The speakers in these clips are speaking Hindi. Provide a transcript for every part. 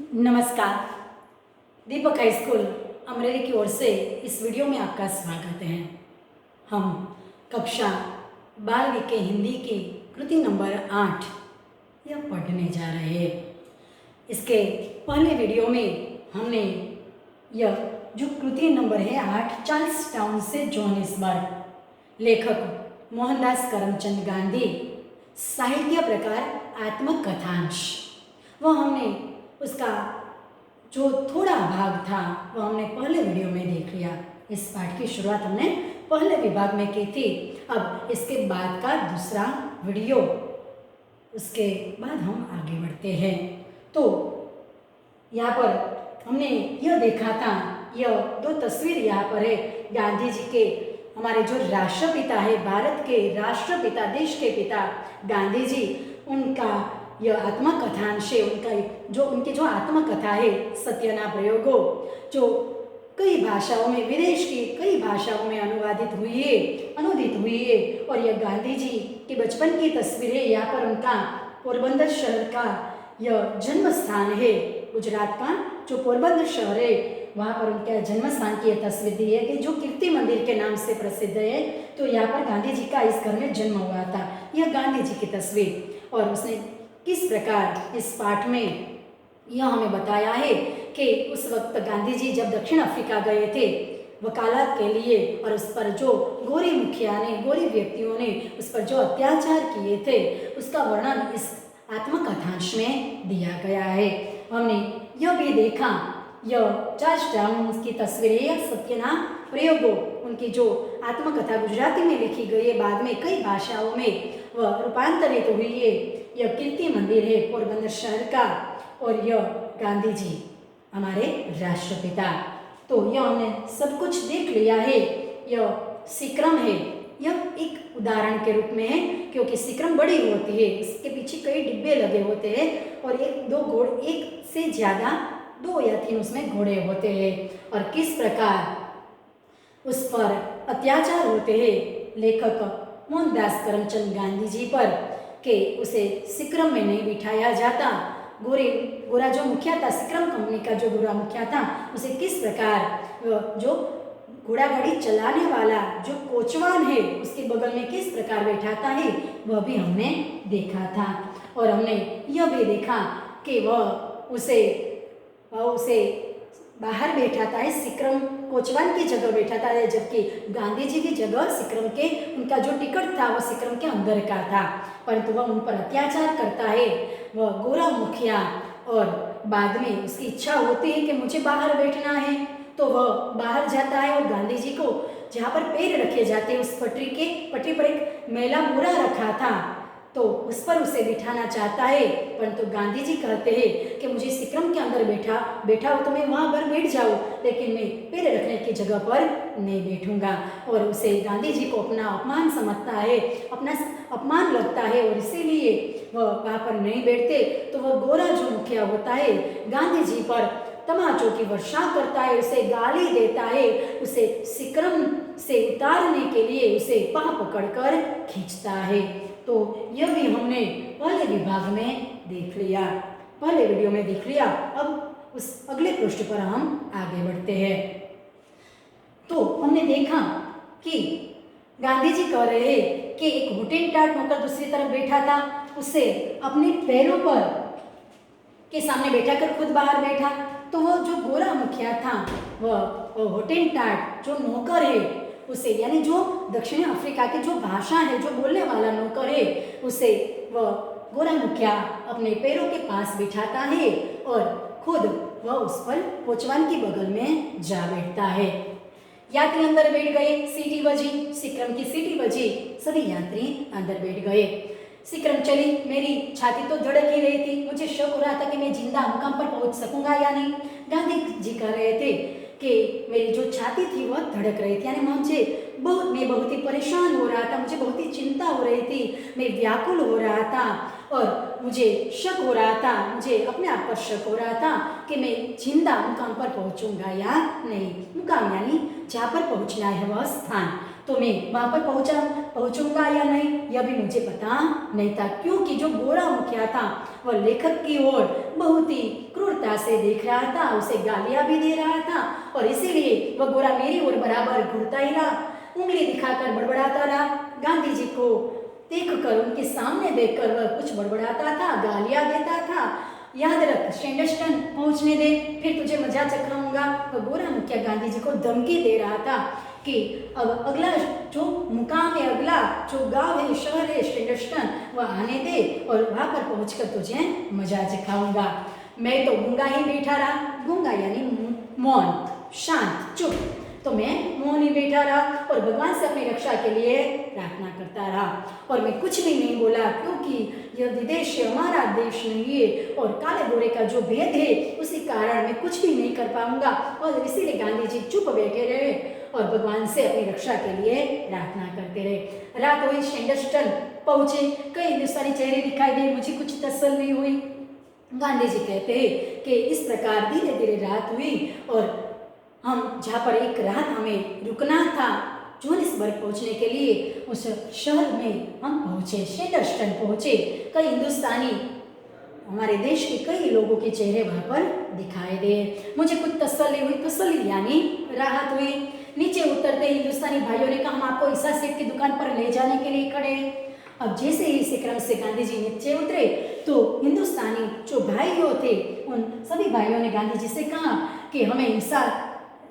नमस्कार। दीपक हाई स्कूल अमरेली की ओर से इस वीडियो में आपका स्वागत है। हम कक्षा 12वीं के हिंदी की कृति नंबर 8 यह पढ़ने जा रहे हैं। इसके पहले वीडियो में हमने यह जो कृति नंबर है 8 चार्ल्स टाउन से जोहानिसबर्ग, लेखक मोहनदास करमचंद गांधी, साहित्य प्रकार आत्मकथांश, वह हमने उसका जो थोड़ा भाग था वह हमने पहले वीडियो में देख लिया। इस पाठ की शुरुआत हमने पहले विभाग में की थी। अब इसके बाद का दूसरा वीडियो, उसके बाद हम आगे बढ़ते हैं। तो यहाँ पर हमने यह देखा था, यह दो तस्वीर यहाँ पर है गांधी जी के, हमारे जो राष्ट्रपिता है, भारत के राष्ट्रपिता, देश के पिता गांधी जी, उनका यह आत्मकथांश है। उनकी जो आत्मकथा है सत्यना प्रयोगो, जो कई भाषाओं में, विदेश की कई भाषाओं में अनुदित हुई है। और यह गांधी जी के बचपन की तस्वीर है। यहाँ पर उनका पोरबंदर शहर का यह जन्म स्थान है, गुजरात का जो पोरबंदर शहर है वहाँ पर उनके जन्म स्थान की यह तस्वीर दी है कि जो कीर्ति मंदिर के नाम से प्रसिद्ध है। तो यहाँ पर गांधी जी का इस घर में जन्म हुआ था। यह गांधी जी की तस्वीर, और उसने किस प्रकार इस पाठ में यह हमें बताया है कि उस वक्त गांधी जी जब दक्षिण अफ्रीका गए थे वकालत के लिए, और उस पर जो गोरी मुखिया ने, गोरी व्यक्तियों ने उस पर जो अत्याचार किए थे, उसका वर्णन इस आत्मकथांश में दिया गया है। हमने यह भी देखा, यह चार्ल्स टाउन की तस्वीर है, यह सत्यना प्रयोगो, उनकी जो आत्मकथा गुजराती में लिखी गई है, बाद में कई भाषाओं में वह रूपांतरित हुई है। यह कीर्ति मंदिर है पोरबंदर शहर का, और यह गांधी जी हमारे राष्ट्रपिता। तो यह हमने सब कुछ देख लिया है। यह सिक्रम है, यह एक उदाहरण के रूप में है, क्योंकि सिक्रम बड़ी होती है, इसके पीछे कई डिब्बे लगे होते हैं, और एक से ज़्यादा 2 या 3 उसमें घोड़े होते हैं, और किस प्रकार उस पर अत्याचार होते हैं लेखक मोहनदास करमचंद गांधी जी पर, कि उसे सिक्रम में नहीं बिठाया जाता। गोरा जो मुखिया था, सिक्रम कंपनी का जो गोरा मुखिया था, उसे किस प्रकार जो घोड़ा गाड़ी चलाने वाला जो कोचवान है उसके बगल में किस प्रकार बैठाता है, वह भी हमने देखा था। और हमने यह भी देखा कि वह उसे बाहर बैठाता है, सिक्रम कोचवान की जगह बैठाता है, जबकि गांधी जी की जगह सिक्रम के, उनका जो टिकट था वो सिक्रम के अंदर का था, परंतु वह उन पर अत्याचार करता है, वह गोरा मुखिया। और बाद में उसकी इच्छा होती है कि मुझे बाहर बैठना है, तो वह बाहर जाता है, और गांधी जी को जहाँ पर पैर रखे जाते हैं, उस पटरी पर एक मैला बोरा रखा था, तो उस पर उसे बिठाना चाहता है, परंतु गांधी जी कहते हैं कि मुझे सिक्रम के अंदर बैठा हो तो मैं वहाँ पर बैठ जाऊँ, लेकिन मैं पैर रखने की जगह पर नहीं बैठूंगा। और उसे गांधी जी को अपना अपमान समझता है, अपना अपमान लगता है, और इसीलिए वह वहाँ पर नहीं बैठते। तो वह गोरा जो मुखिया होता है गांधी जी पर तमाचों की वर्षा करता है, उसे गाली देता है, उसे सिक्रम से उतारने के लिए उसे पाँव पकड़कर खींचता है। तो यह भी हमने पहले विभाग में देख लिया, पहले वीडियो में देख लिया। अब उस अगले पृष्ठ पर हम आगे बढ़ते हैं। तो हमने देखा कि गांधी जी कह रहे हैं कि एक होटेंटाट नौकर दूसरी तरफ बैठा था, उसे अपने पैरों पर के सामने बैठा कर खुद बाहर बैठा। तो वह जो गोरा मुखिया था, वह होटेंटाट जो नौकर है उसे, यानी जो दक्षिण अफ्रीका की जो भाषा है, जो बोलने वाला नौकर है, उसे वह गोरा मुखिया अपने पैरों के पास बिठाता है, और खुद वह उस पर कोचवान की बगल में जा बैठता है। यात्री अंदर बैठ गए, सीटी बजी, सिक्रम की सीटी बजी, सभी यात्री अंदर बैठ गए। सिक्रम चली, मेरी छाती तो धड़क ही रही थी, मुझे शक हो रहा था कि मैं जिंदा मुकाम पर पहुंच सकूंगा या नहीं। गांधी जी कह रहे थे कि मेरी जो छाती थी वह धड़क रही थी, यानी मैं बहुत ही परेशान हो रहा था, मुझे बहुत ही चिंता हो रही थी, मैं व्याकुल हो रहा था, और मुझे शक हो रहा था, मुझे अपने आप पर शक हो रहा था कि मैं जिंदा मुकाम पर पहुंचूंगा या नहीं। मुकाम यानी जहाँ पर पहुंचना है वह स्थान। तो मैं वहां पर पहुंचूंगा या नहीं, यह भी मुझे पता नहीं था, क्योंकि जो गोरा मुखिया था वह लेखक की ओर बहुत ही क्रूरता से देख रहा था, उसे गालियां भी दे रहा था, और इसीलिए वह गोरा मेरी ओर बराबर घूरता ही रहा, उंगली दिखाकर बड़बड़ाता रहा। गांधी जी को देखकर, उनके सामने देखकर वह कुछ बड़बड़ाता था, गालियां देता था। याद रख, स्टैंडर्ड पहुंचने दे, फिर तुझे मजा चखाऊंगा। वह गोरा मुखिया गांधी जी को धमकी दे रहा था कि अब अगला जो मुकाम है, अगला जो गांव है, शहर है स्टैंडर्ड, वह आने दे और वहां पर पहुंचकर तुझे मजा चखाऊंगा। मैं तो गूंगा ही बैठा रहा, गूंगा यानी मौन, शांत, चुप। तो मैं मौन ही बैठा रहा और भगवान से अपनी रक्षा के लिए प्रार्थना करता रहा, और मैं कुछ भी नहीं बोला, क्योंकि यह विदेश है, हमारा देश नहीं है, और काले गोरे का जो भेद है उसी कारण मैं कुछ भी नहीं कर पाऊंगा। और इसीलिए गांधी जी चुप बैठे रहे और भगवान से अपनी रक्षा के लिए प्रार्थना करते रहे। रात हुई, स्टैंडर्ड पहुंचे, कई हिंदुस्तानी चेहरे दिखाई दिए, मुझे कुछ तसल्ली हुई। गांधी जी कहते हैं कि इस प्रकार धीरे धीरे रात हुई और हम जहाँ पर एक रात हमें रुकना था जोहानिसबर्ग पहुंचने के लिए, उस शहर में हम पहुंचे, स्टैंडर्ड पहुंचे। कई हिंदुस्तानी, हमारे देश के कई लोगों के चेहरे वहाँ पर दिखाई दे। मुझे कुछ तसल्ली हुई, तसल्ली यानी राहत हुई। नीचे उतरते हिंदुस्तानी भाइयों ने कहा, हम आपको ईसा सेठ की दुकान पर ले जाने के लिए खड़े हैं। अब जैसे ही इसी क्रम से गांधी जी नीचे उतरे तो हिंदुस्तानी जो भाइयों थे, उन सभी भाइयों ने गांधी जी से कहा कि हमें ईसा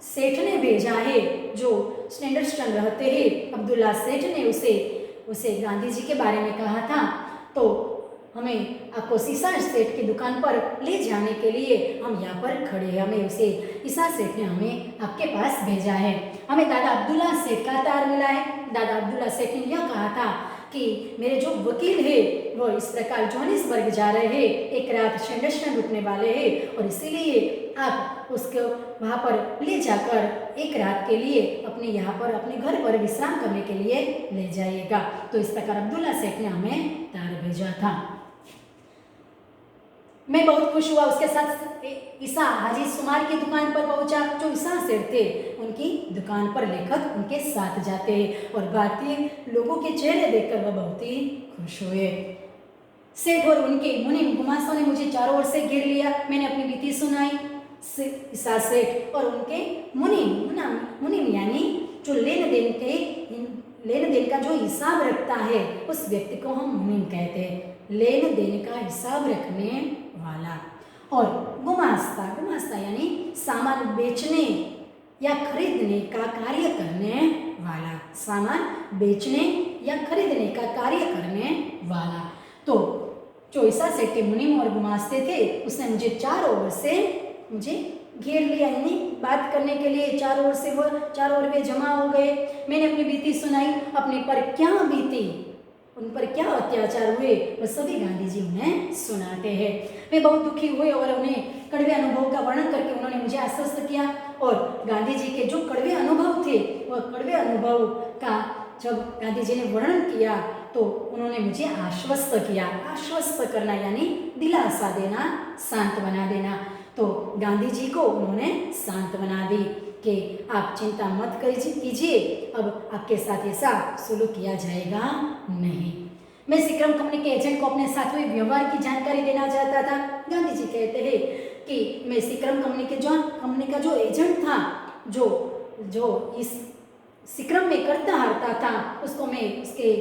सेठ ने भेजा है, जो स्टैंडर्ड रहते हैं, अब्दुल्ला सेठ ने उसे गांधी जी के बारे में कहा था, तो हमें आपको ईसा सेठ की दुकान पर ले जाने के लिए हम यहाँ पर खड़े हैं। हमें उसे ईसा सेठ ने हमें आपके पास भेजा है। हमें दादा अब्दुल्ला सेठ का तार मिला है। दादा अब्दुल्ला सेठ ने यह कहा था कि मेरे जो वकील है वो इस प्रकार जोहानिसबर्ग जा रहे हैं, एक रात स्टैंडर्ड रुकने वाले हैं, और इसीलिए आप उसको वहाँ पर ले जाकर एक रात के लिए अपने यहाँ पर अपने घर पर विश्राम करने के लिए ले जाइएगा। तो इस प्रकार अब्दुल्ला सेठ ने हमें तार भेजा था। मैं बहुत खुश हुआ। उसके साथ ईसा हाजी सुमार की दुकान पर पहुंचा। जो ईसा सेठ थे उनकी दुकान पर लेखक उनके साथ जाते हैं, और भारतीय लोगों के चेहरे देखकर वह बहुत ही खुश हुए। सेठ और उनके मुनीम गुमास्तों ने मुझे चारों ओर से घेर लिया। मैंने अपनी बीती सुनाई। ईसा सेठ और उनके मुनीम यानी जो लेन देन का जो हिसाब रखता है उस व्यक्ति को हम मुनीम कहते हैं, लेन देन का हिसाब रखने वाला। और गुमास्ता यानी सामान बेचने या खरीदने का कार्य करने वाला, सामान बेचने या खरीदने का कार्य करने वाला। तो जो ईसा सेठ के मुनीम और गुमास्ते थे, उसने मुझे चारों ओर से मुझे घेर लिया, यानी बात करने के लिए चारों ओर से वो चारों ओर वे जमा हो गए। मैंने अपनी बीती सुनाई, अपने पर क्या बीती, उन पर क्या अत्याचार हुए, वह सभी गांधी जी उन्हें सुनाते हैं। वे बहुत दुखी हुए और उन्हें कड़वे अनुभव का वर्णन करके उन्होंने मुझे आश्वस्त किया। और गांधी जी के जो कड़वे अनुभव थे, वह कड़वे अनुभव का जब गांधी जी ने वर्णन किया तो उन्होंने मुझे आश्वस्त किया। आश्वस्त करना यानी दिलासा देना, सांत्वना देना। तो गांधी जी को उन्होंने सांत्वना दी कि आप चिंता मत कीजिए, अब आपके साथ ऐसा सुलूक किया जाएगा नहीं। मैं सिक्रम कंपनी के एजेंट को अपने साथ हुए व्यवहार की जानकारी देना चाहता था। गांधी जी कहते हैं कि मैं सिक्रम कंपनी का जो एजेंट था, जो इस सिक्रम में करता हरता था, उसको मैं उसके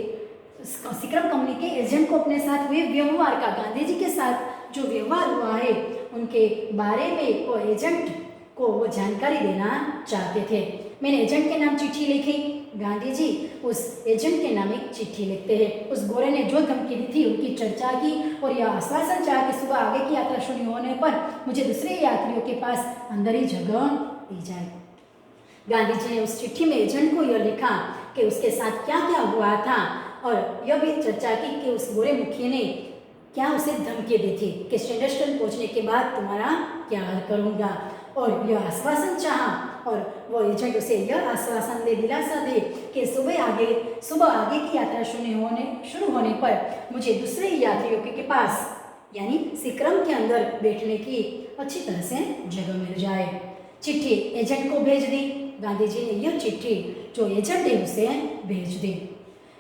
सिक्रम कंपनी के एजेंट को अपने साथ हुए व्यवहार का, गांधी जी के साथ जो व्यवहार हुआ है उनके बारे में वो एजेंट को वो जानकारी देना चाहते थे। मैंने एजेंट के नाम चिट्ठी लिखी। गांधी जी उस एजेंट के नाम एक चिट्ठी लिखते हैं। उस गोरे ने जो धमकी दी थी उनकी चर्चा की और यह आश्वासन चाहा कि सुबह आगे की यात्रा शुरू होने पर मुझे दूसरे यात्रियों के पास अंदर ही जगह दी जाए। गांधी जी ने उस चिट्ठी में एजेंट को यह लिखा कि उसके साथ क्या क्या हुआ था, और यह भी चर्चा की कि उस गोरे मुखिया ने क्या उसे धमकी दी थी कि स्टैंडर्ड पहुंचने के बाद तुम्हारा क्या हाल करूँगा, और यह आश्वासन चाहा। और वो एजेंट उसे यह आश्वासन दे, दिलासा दे कि सुबह आगे की यात्रा शुरू होने पर मुझे दूसरे यात्रियों के पास यानी सिक्रम के अंदर बैठने की अच्छी तरह से जगह मिल जाए। चिट्ठी एजेंट को भेज दी। गांधी जी ने यह चिट्ठी जो एजेंट है उसे भेज दी।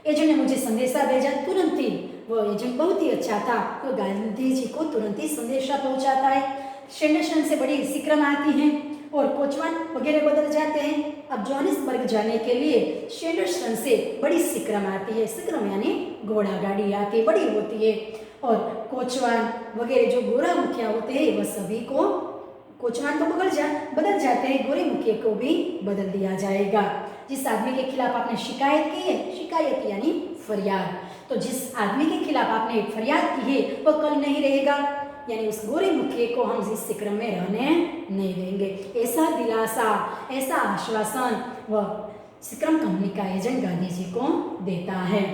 एजेंट ने मुझे संदेशा भेजा। तुरंत ही वो एजेंट बहुत ही अच्छा था, वो गांधी जी को तुरंत ही संदेशा पहुंचाता है। स्टेशन से बड़ी सिक्रम आती है और कोचवान वगैरह बदल जाते हैं। अब जोहानिसबर्ग जाने के लिए स्टेशन से बड़ी सिक्रम आती है। सिक्रम यानी घोड़ा गाड़ी आती बड़ी होती है और कोचवान वगैरह जो गोरा मुखिया होते हैं वह सभी को, कोचवान तो बदल जाते हैं, गोरे मुखिया को भी बदल दिया जाएगा। जिस आदमी के खिलाफ आपने शिकायत की है, शिकायत यानी फरियाद, तो जिस आदमी के खिलाफ आपने फरियाद की है वह कल नहीं रहेगा, यानी उस गोरे मुखिया को हम इस सिक्रम में रहने नहीं देंगे। ऐसा दिलासा, ऐसा आश्वासन वह सिक्रम कंपनी का एजेंट गांधी जी को देता है।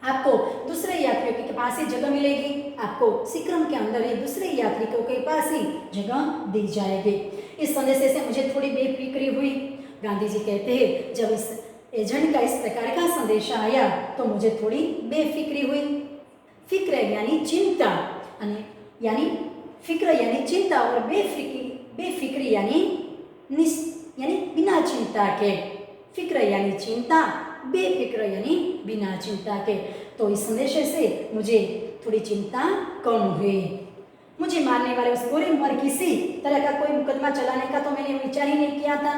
आपको दूसरे यात्रियों के पास ही जगह मिलेगी, आपको सिक्रम के अंदर ही दूसरे यात्रियों के पास ही जगह दी जाएगी। इस संदेश से मुझे थोड़ी बेफिक्री हुई। गांधी जी कहते हैं जब इस एजेंट का इस प्रकार का संदेशा आया तो मुझे थोड़ी बेफिक्री हुई। फिक्र यानी चिंता, यानी फिक्र यानी चिंता और बेफिक्री यानी बिना चिंता के। फिक्र यानी चिंता, बेफिक्र यानी बिना चिंता के। तो इस संदेश से मुझे थोड़ी चिंता कम हुई। मुझे मारने वाले उस गोरे पर किसी तरह का कोई मुकदमा चलाने का तो मैंने विचार ही नहीं किया था।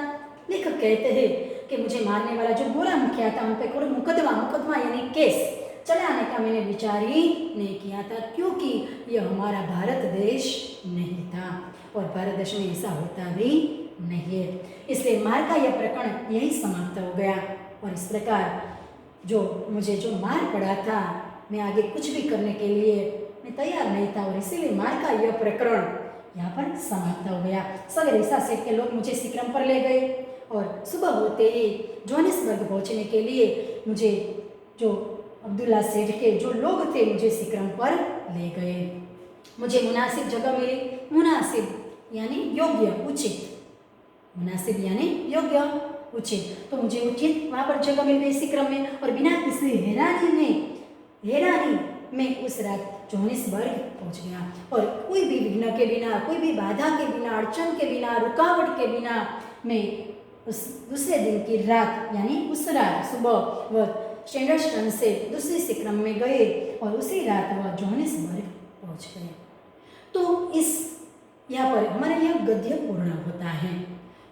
लेखक कहते हैं कि मुझे मारने वाला जो गोरा मुखिया था उन पर कोई मुकदमा यानी केस चलाने का मैंने विचार ही नहीं किया था, क्योंकि यह हमारा भारत देश नहीं था और भारत देश में ऐसा होता भी नहीं है। इसलिए मार का यह प्रकरण यही समाप्त हो गया और इस प्रकार मुझे जो मार पड़ा था, मैं आगे कुछ भी करने के लिए मैं तैयार नहीं था और इसीलिए मार का यह प्रकरण यहाँ पर समाप्त हो गया। सवेरे सेठ के लोग मुझे सिक्रम पर ले गए और सुबह होते ही जोहानिसबर्ग पहुँचने के लिए मुझे जो अब्दुल्ला सेठ के जो लोग थे मुझे सिक्रम पर ले गए। मुझे मुनासिब जगह मिली। मुनासिब यानी योग्य, उचित। मुनासिब यानी योग्य, उचित। तो मुझे उचित वहाँ पर जगह मिल गई सिक्रम में और बिना किसी हैरानी में उस रात जोहानिसबर्ग पहुँच गया और कोई भी विघ्न के बिना, कोई भी बाधा के बिना, अड़चन के बिना, रुकावट के बिना मैं उस दूसरे दिन की रात यानी उस रात सुबह वह स्टेशन से दूसरी सिक्रम में गए और उसी रात वह जोहानिसबर्ग पहुँच गए। तो इस यहाँ पर हमारा यह गद्य पूर्ण होता है।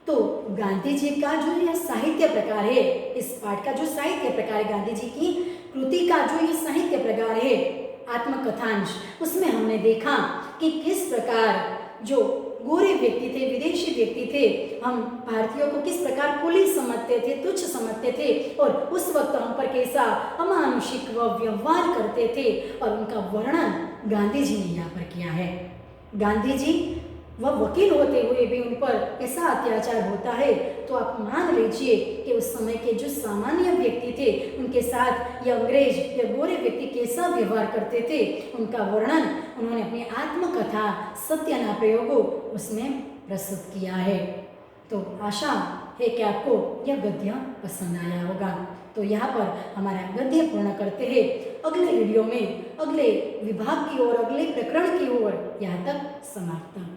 तो गांधी जी का जो यह साहित्य प्रकार है, इस पाठ का जो साहित्य प्रकार है, गांधी जी की कृति का जो यह साहित्य प्रकार है आत्मकथांश, उसमें हमने देखा कि किस प्रकार जो गोरे व्यक्ति थे, विदेशी व्यक्ति थे, हम भारतीयों को किस प्रकार कुली समझते थे, तुच्छ समझते थे और उस वक्त हम पर कैसा अमानुषिक व व्यवहार करते थे और उनका वर्णन गांधी जी ने यहाँ पर किया है। गांधी जी वह वकील होते हुए भी उन पर ऐसा अत्याचार होता है तो आप मान लीजिए कि उस समय के जो सामान्य व्यक्ति थे उनके साथ यह अंग्रेज या गोरे व्यक्ति कैसा व्यवहार करते थे, उनका वर्णन उन्होंने अपनी आत्मकथा सत्य प्रयोगों उसमें प्रस्तुत किया है। तो आशा है कि आपको यह गद्य पसंद आया होगा। तो यहाँ पर हमारा गद्य पूर्ण करते हैं। अगले वीडियो में अगले विभाग की ओर, अगले प्रकरण की ओर यहाँ तक समाप्त।